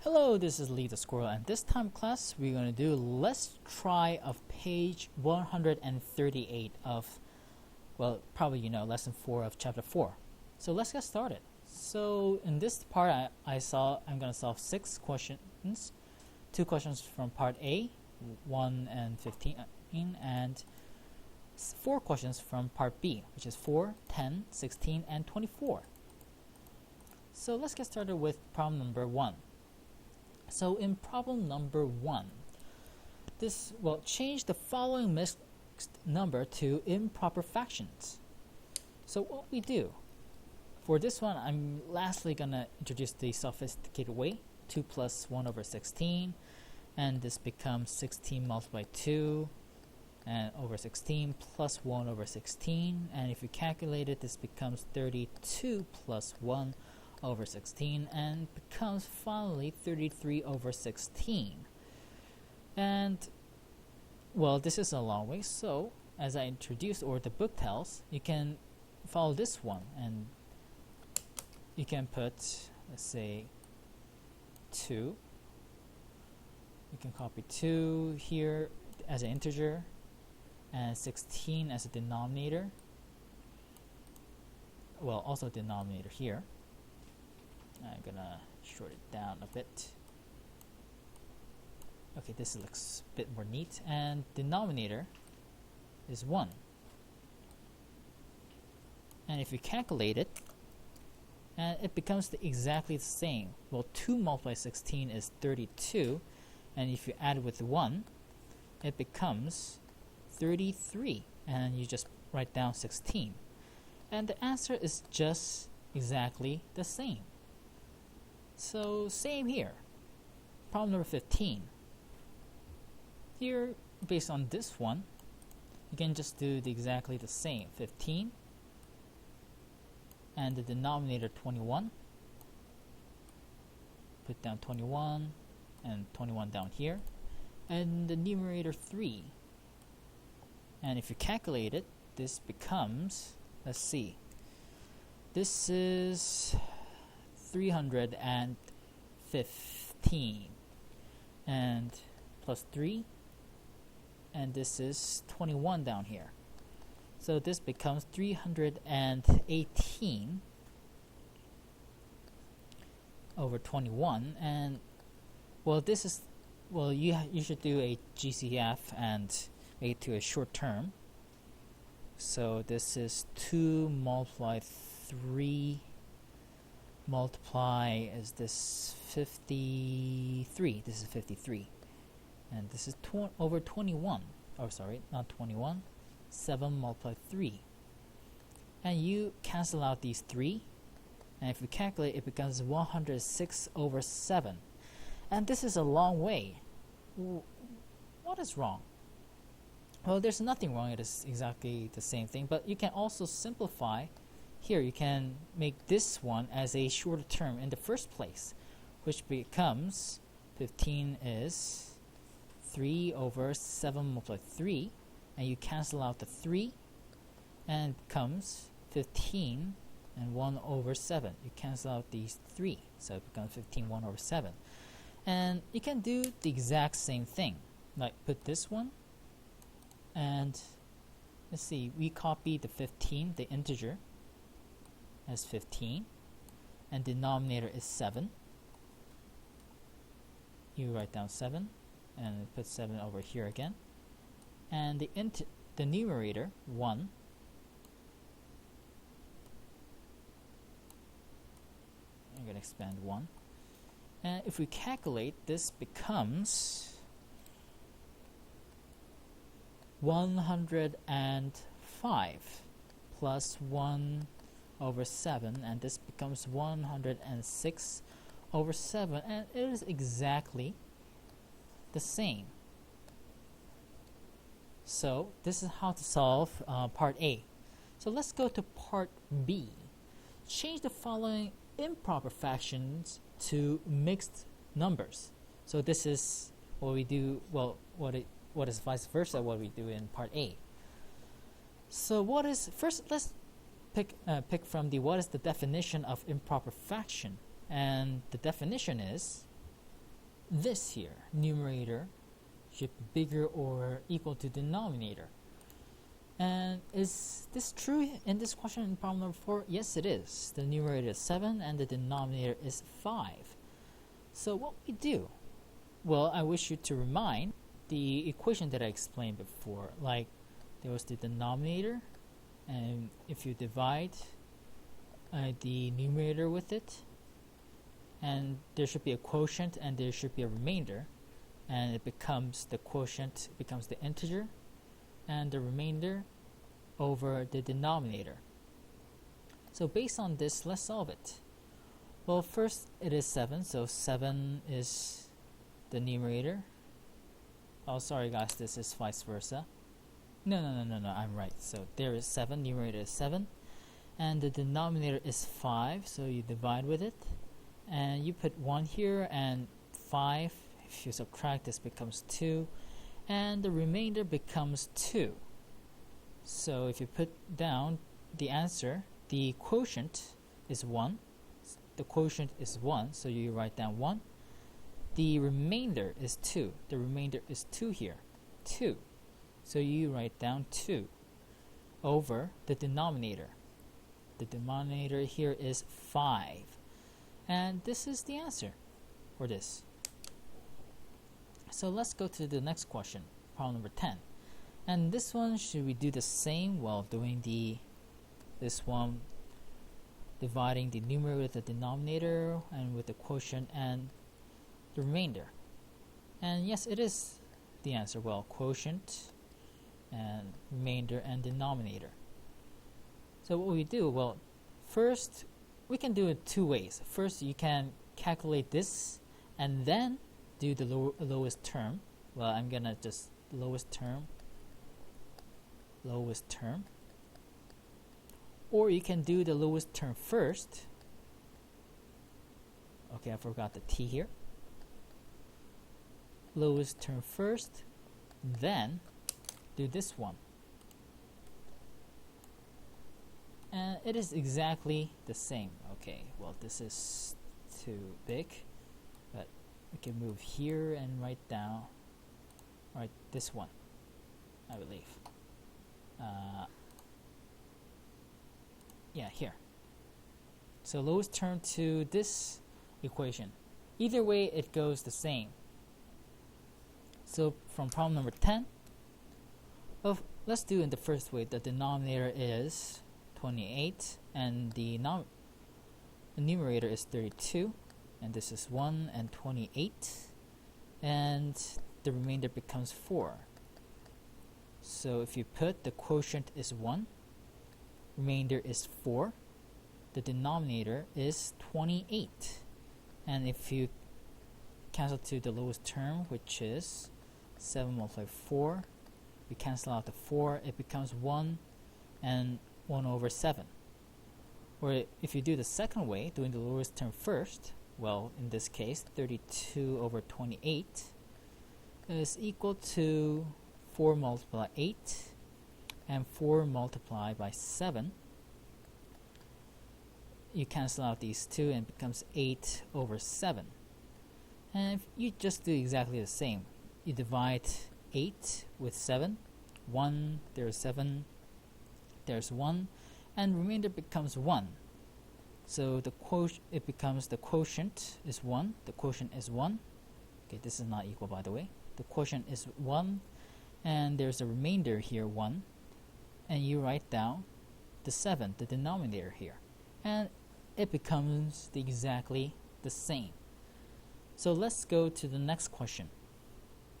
Hello, this is Lee the Squirrel, and this time class we're going to do let's try of page 138 of, well, probably lesson 4 of chapter 4. So let's get started. So in this part I'm going to solve 6 questions, 2 questions from part A, 1 and 15, and 4 questions from part B, which is 4, 10, 16, and 24. So let's get started with problem number 1. So in problem number 1, change the following mixed number to improper fractions. So what we do, for this one, I'm lastly going to introduce the sophisticated way, 2 plus 1 over 16, and this becomes 16 multiplied 2 and over 16 plus 1 over 16, and if you calculate it, this becomes 32 plus 1 over 16 and becomes finally 33 over 16. And well, this is a long way, so as I introduced, or the book tells, you can follow this one and you can put, let's say, 2. You can copy 2 here as an integer and 16 as a denominator, well, also a denominator here. I'm gonna short it down a bit. Okay, this looks a bit more neat. And denominator is 1. And if you calculate it, and it becomes exactly the same. Well, 2 multiplied 16 is 32, and if you add with 1, it becomes 33, and you just write down 16. And the answer is just exactly the same. So same here. Problem number 15. Here, based on this one, you can just do exactly the same. 15 and the denominator 21. Put down 21 and 21 down here. And the numerator 3. And if you calculate it, this becomes, let's see, this is 315 and plus 3, and this is 21 down here, so this becomes 318 over 21. And well, this is, well, you should do a GCF and make it to a short term. So this is 2 multiplied 3 multiply is this 53. This is 53, and this is over 21. Oh, sorry, not 21. 7 multiplied 3, and you cancel out these 3, and if you calculate, it becomes 106 over 7. And this is a long way. What is wrong? Well, there's nothing wrong. It is exactly the same thing, but you can also simplify. Here you can make this one as a shorter term in the first place, which becomes 15 is 3 over 7 multiplied 3, and you cancel out the 3, and it becomes 15 and 1 over 7. You cancel out these 3, so it becomes 15 1 over 7. And you can do the exact same thing, like put this one, and let's see, we copy the 15, the integer, as 15, and denominator is 7. You write down 7 and put 7 over here again, and the numerator 1. I'm going to expand 1, and if we calculate, this becomes 105 plus 1 over 7, and this becomes 106 over 7, and it is exactly the same. So this is how to solve part A. So let's go to part B. Change the following improper fractions to mixed numbers. So this is what we do, well, what is vice versa what we do in part A. So what is, first let's pick from the what is the definition of improper fraction, and the definition is this here, numerator, should be bigger or equal to denominator. And is this true in this question in problem number 4? Yes, it is. The numerator is 7 and the denominator is 5. So what we do? Well, I wish you to remind the equation that I explained before. Like, there was the denominator, and if you divide the numerator with it, and there should be a quotient and there should be a remainder, and it becomes, the quotient becomes the integer and the remainder over the denominator. So based on this, let's solve it. Well, first it is 7, so 7 is the numerator. Oh, sorry guys, this is vice versa. No, I'm right. So there is 7, numerator is 7, and the denominator is 5, so you divide with it, and you put 1 here, and 5, if you subtract, this becomes 2, and the remainder becomes 2. So if you put down the answer, the quotient is 1. The quotient is 1, so you write down 1. The remainder is 2. The remainder is 2 here, 2. So you write down 2 over the denominator. The denominator here is 5. And this is the answer for this. So let's go to the next question, problem number 10. And this one, should we do the same while doing this one, dividing the numerator with the denominator and with the quotient and the remainder? And yes, it is the answer. Well, quotient and remainder and denominator. So what we do, well, first we can do it 2 ways. First, you can calculate this and then do the lowest term. Well, I'm gonna just lowest term, or you can do the lowest term first. Okay, I forgot the T here. Lowest term first, then do this one. And it is exactly the same. Okay, well, this is too big, but we can move here and write this one, I believe. Yeah, here. So lowest term to this equation. Either way, it goes the same. So from problem number 10, let's do it the first way. The denominator is 28 and the numerator is 32, and this is 1 and 28, and the remainder becomes 4. So if you put, the quotient is 1, remainder is 4, the denominator is 28, and if you cancel to the lowest term, which is 7 multiplied 4, we cancel out the 4, it becomes 1 and 1 over 7. Or if you do the second way, doing the lowest term first, well, in this case, 32 over 28 is equal to 4 multiplied 8 and 4 multiplied by 7. You cancel out these two and it becomes 8 over 7. And if you just do exactly the same, you divide 8 with 7. 1, there's 7, there's 1, and remainder becomes 1. So it becomes the quotient is 1. The quotient is 1. Okay, this is not equal, by the way. The quotient is 1, and there's a remainder here, 1. And you write down the 7, the denominator here. And it becomes exactly the same. So let's go to the next question.